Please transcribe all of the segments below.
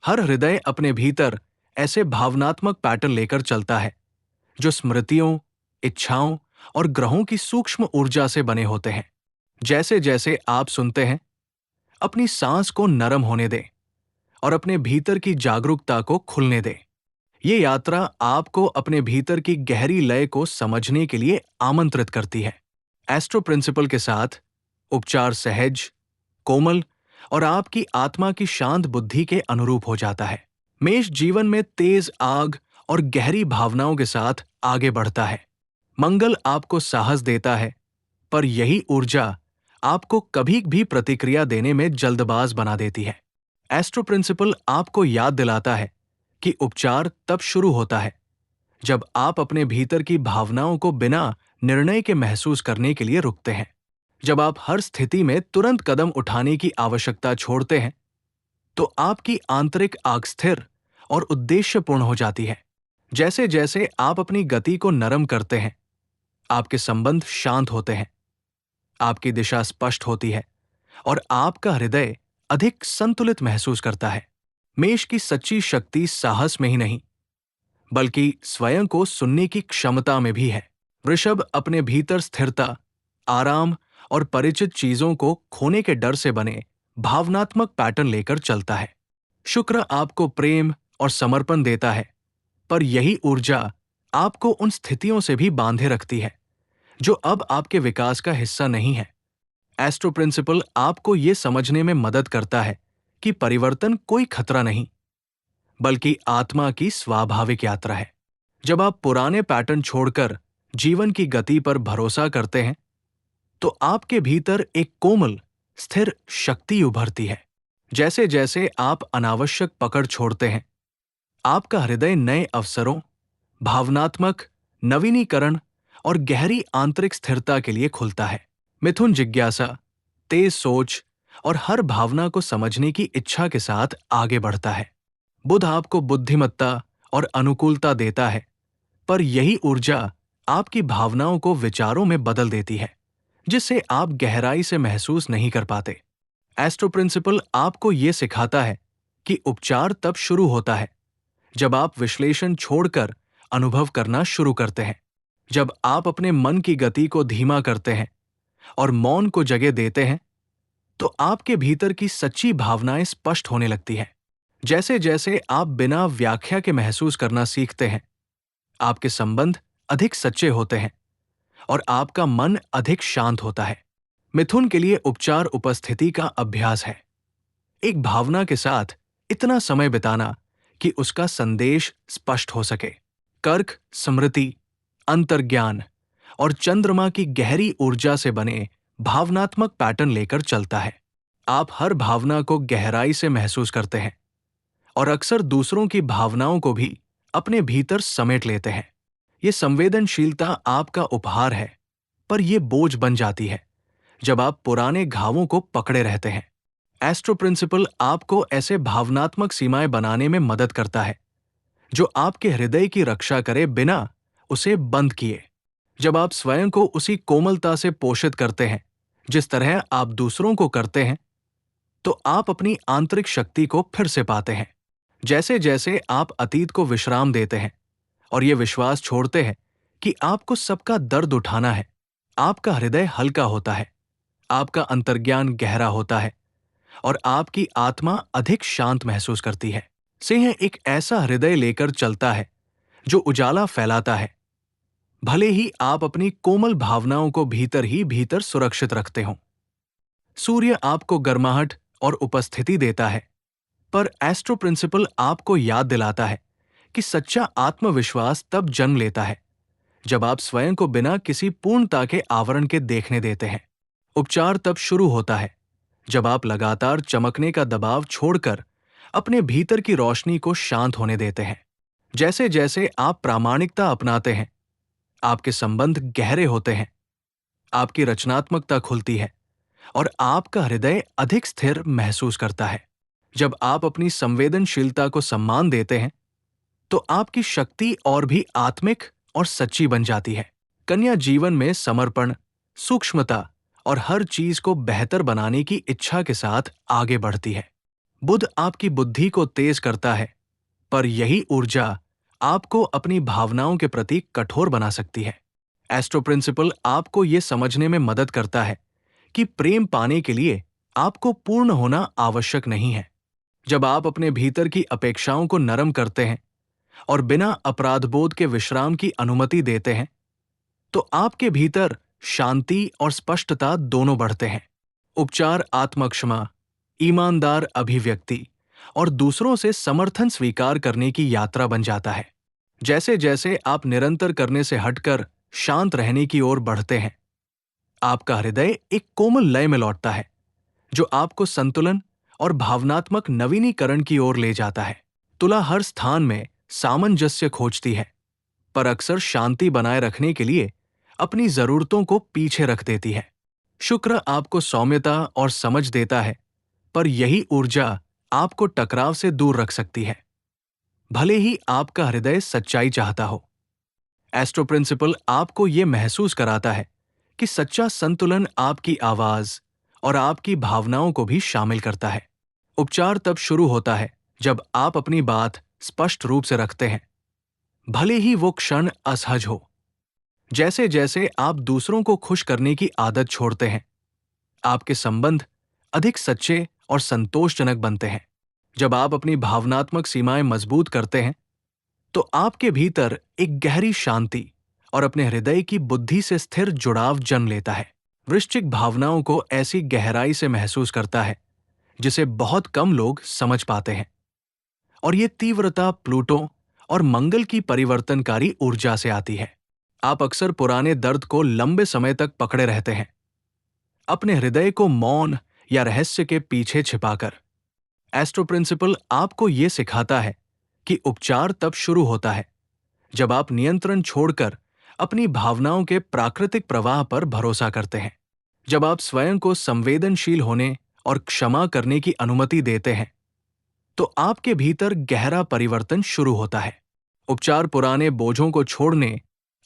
हर हृदय अपने भीतर ऐसे भावनात्मक पैटर्न लेकर चलता है जो स्मृतियों, इच्छाओं और ग्रहों की सूक्ष्म ऊर्जा से बने होते हैं। जैसे जैसे आप सुनते हैं, अपनी सांस को नरम होने दें और अपने भीतर की जागरूकता को खुलने दें। ये यात्रा आपको अपने भीतर की गहरी लय को समझने के लिए आमंत्रित करती है। एस्ट्रो प्रिंसिपल के साथ उपचार सहज, कोमल और आपकी आत्मा की शांत बुद्धि के अनुरूप हो जाता है। मेष जीवन में तेज आग और गहरी भावनाओं के साथ आगे बढ़ता है। मंगल आपको साहस देता है, पर यही ऊर्जा आपको कभी भी प्रतिक्रिया देने में जल्दबाज बना देती है। एस्ट्रो प्रिंसिपल आपको याद दिलाता है कि उपचार तब शुरू होता है जब आप अपने भीतर की भावनाओं को बिना निर्णय के महसूस करने के लिए रुकते हैं। जब आप हर स्थिति में तुरंत कदम उठाने की आवश्यकता छोड़ते हैं, तो आपकी आंतरिक आग स्थिर और उद्देश्यपूर्ण हो जाती है। जैसे जैसे आप अपनी गति को नरम करते हैं, आपके संबंध शांत होते हैं, आपकी दिशा स्पष्ट होती है और आपका हृदय अधिक संतुलित महसूस करता है। मेष की सच्ची शक्ति साहस में ही नहीं, बल्कि स्वयं को सुनने की क्षमता में भी है। वृषभ अपने भीतर स्थिरता, आराम और परिचित चीजों को खोने के डर से बने भावनात्मक पैटर्न लेकर चलता है। शुक्र आपको प्रेम और समर्पण देता है, पर यही ऊर्जा आपको उन स्थितियों से भी बांधे रखती है जो अब आपके विकास का हिस्सा नहीं है। एस्ट्रो प्रिंसिपल आपको ये समझने में मदद करता है कि परिवर्तन कोई खतरा नहीं, बल्कि आत्मा की स्वाभाविक यात्रा है। जब आप पुराने पैटर्न छोड़कर जीवन की गति पर भरोसा करते हैं, तो आपके भीतर एक कोमल, स्थिर शक्ति उभरती है। जैसे जैसे आप अनावश्यक पकड़ छोड़ते हैं, आपका हृदय नए अवसरों, भावनात्मक नवीनीकरण और गहरी आंतरिक स्थिरता के लिए खुलता है। मिथुन जिज्ञासा, तेज सोच और हर भावना को समझने की इच्छा के साथ आगे बढ़ता है। बुध आपको बुद्धिमत्ता और अनुकूलता देता है, पर यही ऊर्जा आपकी भावनाओं को विचारों में बदल देती है, जिसे आप गहराई से महसूस नहीं कर पाते। एस्ट्रो प्रिंसिपल आपको ये सिखाता है कि उपचार तब शुरू होता है जब आप विश्लेषण छोड़कर अनुभव करना शुरू करते हैं। जब आप अपने मन की गति को धीमा करते हैं और मौन को जगह देते हैं, तो आपके भीतर की सच्ची भावनाएं स्पष्ट होने लगती हैं। जैसे जैसे आप बिना व्याख्या के महसूस करना सीखते हैं, आपके संबंध अधिक सच्चे होते हैं और आपका मन अधिक शांत होता है। मिथुन के लिए उपचार उपस्थिति का अभ्यास है। एक भावना के साथ इतना समय बिताना कि उसका संदेश स्पष्ट हो सके। कर्क स्मृति, अंतर्ज्ञान और चंद्रमा की गहरी ऊर्जा से बने भावनात्मक पैटर्न लेकर चलता है। आप हर भावना को गहराई से महसूस करते हैं और अक्सर दूसरों की भावनाओं को भी अपने भीतर समेट लेते हैं। ये संवेदनशीलता आपका उपहार है, पर यह बोझ बन जाती है जब आप पुराने घावों को पकड़े रहते हैं। एस्ट्रो प्रिंसिपल आपको ऐसे भावनात्मक सीमाएं बनाने में मदद करता है जो आपके हृदय की रक्षा करे बिना उसे बंद किए। जब आप स्वयं को उसी कोमलता से पोषित करते हैं जिस तरह आप दूसरों को करते हैं, तो आप अपनी आंतरिक शक्ति को फिर से पाते हैं। जैसे जैसे आप अतीत को विश्राम देते हैं और ये विश्वास छोड़ते हैं कि आपको सबका दर्द उठाना है, आपका हृदय हल्का होता है, आपका अंतर्ज्ञान गहरा होता है और आपकी आत्मा अधिक शांत महसूस करती है। सिंह एक ऐसा हृदय लेकर चलता है जो उजाला फैलाता है, भले ही आप अपनी कोमल भावनाओं को भीतर ही भीतर सुरक्षित रखते हों। सूर्य आपको गर्माहट और उपस्थिति देता है, पर एस्ट्रो प्रिंसिपल आपको याद दिलाता है कि सच्चा आत्मविश्वास तब जन्म लेता है जब आप स्वयं को बिना किसी पूर्णता के आवरण के देखने देते हैं। उपचार तब शुरू होता है जब आप लगातार चमकने का दबाव छोड़कर अपने भीतर की रोशनी को शांत होने देते हैं। जैसे जैसे आप प्रामाणिकता अपनाते हैं, आपके संबंध गहरे होते हैं, आपकी रचनात्मकता खुलती है और आपका हृदय अधिक स्थिर महसूस करता है। जब आप अपनी संवेदनशीलता को सम्मान देते हैं, तो आपकी शक्ति और भी आत्मिक और सच्ची बन जाती है। कन्या जीवन में समर्पण, सूक्ष्मता और हर चीज को बेहतर बनाने की इच्छा के साथ आगे बढ़ती है। बुध आपकी बुद्धि को तेज करता है, पर यही ऊर्जा आपको अपनी भावनाओं के प्रति कठोर बना सकती है। एस्ट्रो प्रिंसिपल आपको ये समझने में मदद करता है कि प्रेम पाने के लिए आपको पूर्ण होना आवश्यक नहीं है। जब आप अपने भीतर की अपेक्षाओं को नरम करते हैं और बिना अपराधबोध के विश्राम की अनुमति देते हैं, तो आपके भीतर शांति और स्पष्टता दोनों बढ़ते हैं। उपचार आत्मक्षमा, ईमानदार अभिव्यक्ति और दूसरों से समर्थन स्वीकार करने की यात्रा बन जाता है। जैसे जैसे आप निरंतर करने से हटकर शांत रहने की ओर बढ़ते हैं, आपका हृदय एक कोमल लय में लौटता है, जो आपको संतुलन और भावनात्मक नवीनीकरण की ओर ले जाता है। तुला हर स्थान में सामंजस्य खोजती है, पर अक्सर शांति बनाए रखने के लिए अपनी जरूरतों को पीछे रख देती है। शुक्र आपको सौम्यता और समझ देता है, पर यही ऊर्जा आपको टकराव से दूर रख सकती है, भले ही आपका हृदय सच्चाई चाहता हो। एस्ट्रो प्रिंसिपल आपको यह महसूस कराता है कि सच्चा संतुलन आपकी आवाज और आपकी भावनाओं को भी शामिल करता है। उपचार तब शुरू होता है जब आप अपनी बात स्पष्ट रूप से रखते हैं, भले ही वो क्षण असहज हो। जैसे जैसे आप दूसरों को खुश करने की आदत छोड़ते हैं, आपके संबंध अधिक सच्चे और संतोषजनक बनते हैं। जब आप अपनी भावनात्मक सीमाएं मजबूत करते हैं, तो आपके भीतर एक गहरी शांति और अपने हृदय की बुद्धि से स्थिर जुड़ाव जन्म लेता है। वृश्चिक भावनाओं को ऐसी गहराई से महसूस करता है जिसे बहुत कम लोग समझ पाते हैं, और ये तीव्रता प्लूटो और मंगल की परिवर्तनकारी ऊर्जा से आती है। आप अक्सर पुराने दर्द को लंबे समय तक पकड़े रहते हैं, अपने हृदय को मौन या रहस्य के पीछे छिपाकर। एस्ट्रो प्रिंसिपल आपको यह सिखाता है कि उपचार तब शुरू होता है जब आप नियंत्रण छोड़कर अपनी भावनाओं के प्राकृतिक प्रवाह पर भरोसा करते हैं। जब आप स्वयं को संवेदनशील होने और क्षमा करने की अनुमति देते हैं, तो आपके भीतर गहरा परिवर्तन शुरू होता है। उपचार पुराने बोझों को छोड़ने,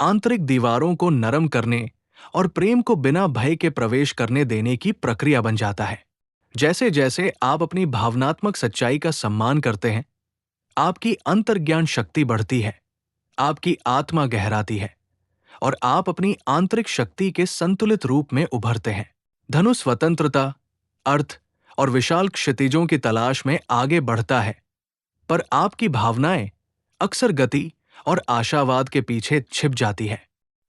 आंतरिक दीवारों को नरम करने और प्रेम को बिना भय के प्रवेश करने देने की प्रक्रिया बन जाता है। जैसे जैसे आप अपनी भावनात्मक सच्चाई का सम्मान करते हैं, आपकी अंतर्ज्ञान शक्ति बढ़ती है, आपकी आत्मा गहराती है और आप अपनी आंतरिक शक्ति के संतुलित रूप में उभरते हैं। धनु स्वतंत्रता, अर्थ और विशाल क्षितिजों की तलाश में आगे बढ़ता है, पर आपकी भावनाएं अक्सर गति और आशावाद के पीछे छिप जाती है।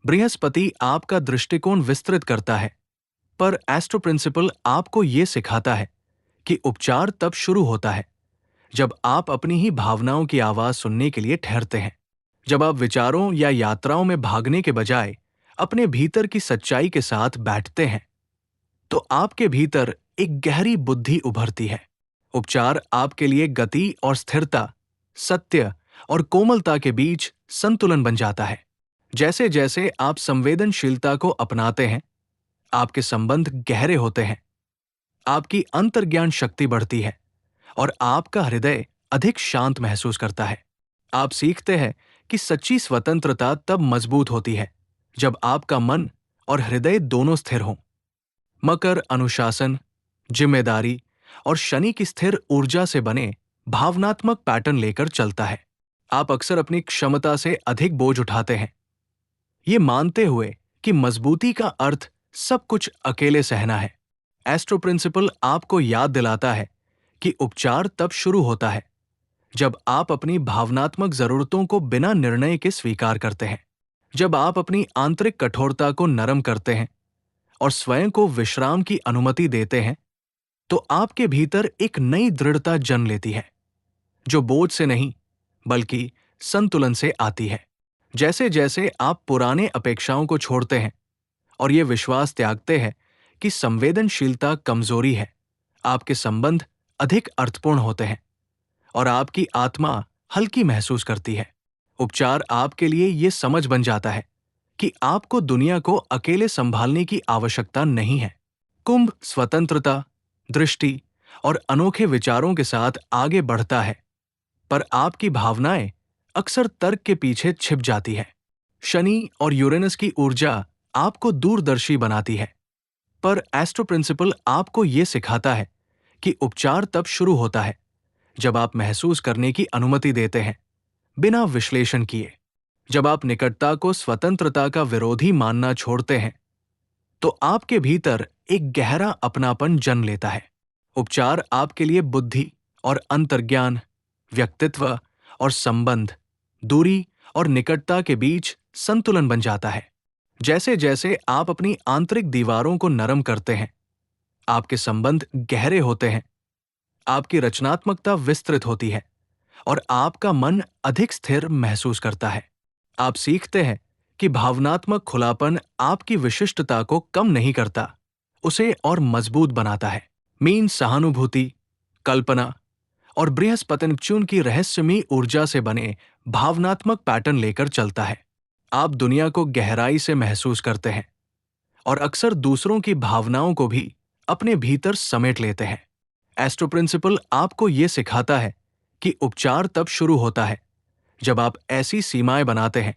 बृहस्पति आपका दृष्टिकोण विस्तृत करता है, पर एस्ट्रो प्रिंसिपल आपको यह सिखाता है कि उपचार तब शुरू होता है जब आप अपनी ही भावनाओं की आवाज सुनने के लिए ठहरते हैं। जब आप विचारों या यात्राओं में भागने के बजाय अपने भीतर की सच्चाई के साथ बैठते हैं, तो आपके भीतर एक गहरी बुद्धि उभरती है। उपचार आपके लिए गति और स्थिरता, सत्य और कोमलता के बीच संतुलन बन जाता है। जैसे जैसे आप संवेदनशीलता को अपनाते हैं, आपके संबंध गहरे होते हैं, आपकी अंतर्ज्ञान शक्ति बढ़ती है और आपका हृदय अधिक शांत महसूस करता है। आप सीखते हैं कि सच्ची स्वतंत्रता तब मजबूत होती है जब आपका मन और हृदय दोनों स्थिर हों। मकर अनुशासन, जिम्मेदारी और शनि की स्थिर ऊर्जा से बने भावनात्मक पैटर्न लेकर चलता है। आप अक्सर अपनी क्षमता से अधिक बोझ उठाते हैं, ये मानते हुए कि मजबूती का अर्थ सब कुछ अकेले सहना है। एस्ट्रो प्रिंसिपल आपको याद दिलाता है कि उपचार तब शुरू होता है जब आप अपनी भावनात्मक जरूरतों को बिना निर्णय के स्वीकार करते हैं। जब आप अपनी आंतरिक कठोरता को नरम करते हैं और स्वयं को विश्राम की अनुमति देते हैं, तो आपके भीतर एक नई दृढ़ता जन्म लेती है, जो बोझ से नहीं बल्कि संतुलन से आती है। जैसे जैसे आप पुराने अपेक्षाओं को छोड़ते हैं और ये विश्वास त्यागते हैं कि संवेदनशीलता कमजोरी है, आपके संबंध अधिक अर्थपूर्ण होते हैं और आपकी आत्मा हल्की महसूस करती है। उपचार आपके लिए ये समझ बन जाता है कि आपको दुनिया को अकेले संभालने की आवश्यकता नहीं है। कुंभ स्वतंत्रता, दृष्टि और अनोखे विचारों के साथ आगे बढ़ता है, पर आपकी भावनाएं अक्सर तर्क के पीछे छिप जाती है। शनि और यूरेनस की ऊर्जा आपको दूरदर्शी बनाती है, पर एस्ट्रो प्रिंसिपल आपको यह सिखाता है कि उपचार तब शुरू होता है जब आप महसूस करने की अनुमति देते हैं, बिना विश्लेषण किए। जब आप निकटता को स्वतंत्रता का विरोधी मानना छोड़ते हैं, तो आपके भीतर एक गहरा अपनापन जन्म लेता है। उपचार आपके लिए बुद्धि और अंतर्ज्ञान, व्यक्तित्व और संबंध, दूरी और निकटता के बीच संतुलन बन जाता है। जैसे जैसे आप अपनी आंतरिक दीवारों को नरम करते हैं, आपके संबंध गहरे होते हैं, आपकी रचनात्मकता विस्तृत होती है और आपका मन अधिक स्थिर महसूस करता है। आप सीखते हैं कि भावनात्मक खुलापन आपकी विशिष्टता को कम नहीं करता, उसे और मजबूत बनाता है। मीन सहानुभूति, कल्पना और बृहस्पति नेपच्यून की रहस्यमयी ऊर्जा से बने भावनात्मक पैटर्न लेकर चलता है। आप दुनिया को गहराई से महसूस करते हैं और अक्सर दूसरों की भावनाओं को भी अपने भीतर समेट लेते हैं। एस्ट्रो प्रिंसिपल आपको ये सिखाता है कि उपचार तब शुरू होता है जब आप ऐसी सीमाएं बनाते हैं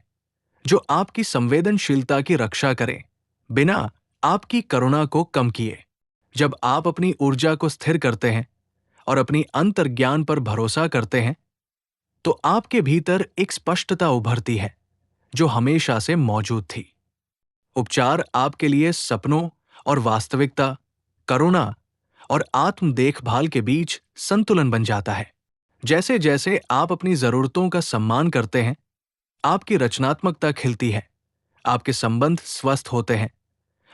जो आपकी संवेदनशीलता की रक्षा करें, बिना आपकी करुणा को कम किए। जब आप अपनी ऊर्जा को स्थिर करते हैं और अपनी अंतर्ज्ञान पर भरोसा करते हैं, तो आपके भीतर एक स्पष्टता उभरती है जो हमेशा से मौजूद थी। उपचार आपके लिए सपनों और वास्तविकता, करुणा और आत्म देखभाल के बीच संतुलन बन जाता है। जैसे जैसे आप अपनी जरूरतों का सम्मान करते हैं, आपकी रचनात्मकता खिलती है, आपके संबंध स्वस्थ होते हैं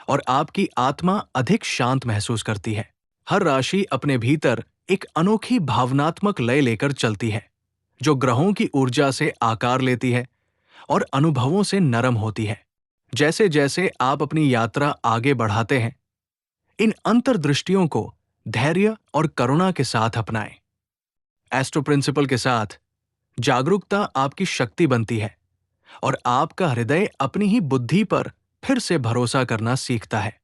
और आपकी आत्मा अधिक शांत महसूस करती है। हर राशि अपने भीतर एक अनोखी भावनात्मक लय लेकर चलती है, जो ग्रहों की ऊर्जा से आकार लेती है और अनुभवों से नरम होती है। जैसे जैसे आप अपनी यात्रा आगे बढ़ाते हैं, इन अंतर्दृष्टियों को धैर्य और करुणा के साथ अपनाएं। एस्ट्रो प्रिंसिपल के साथ जागरूकता आपकी शक्ति बनती है और आपका हृदय अपनी ही बुद्धि पर फिर से भरोसा करना सीखता है।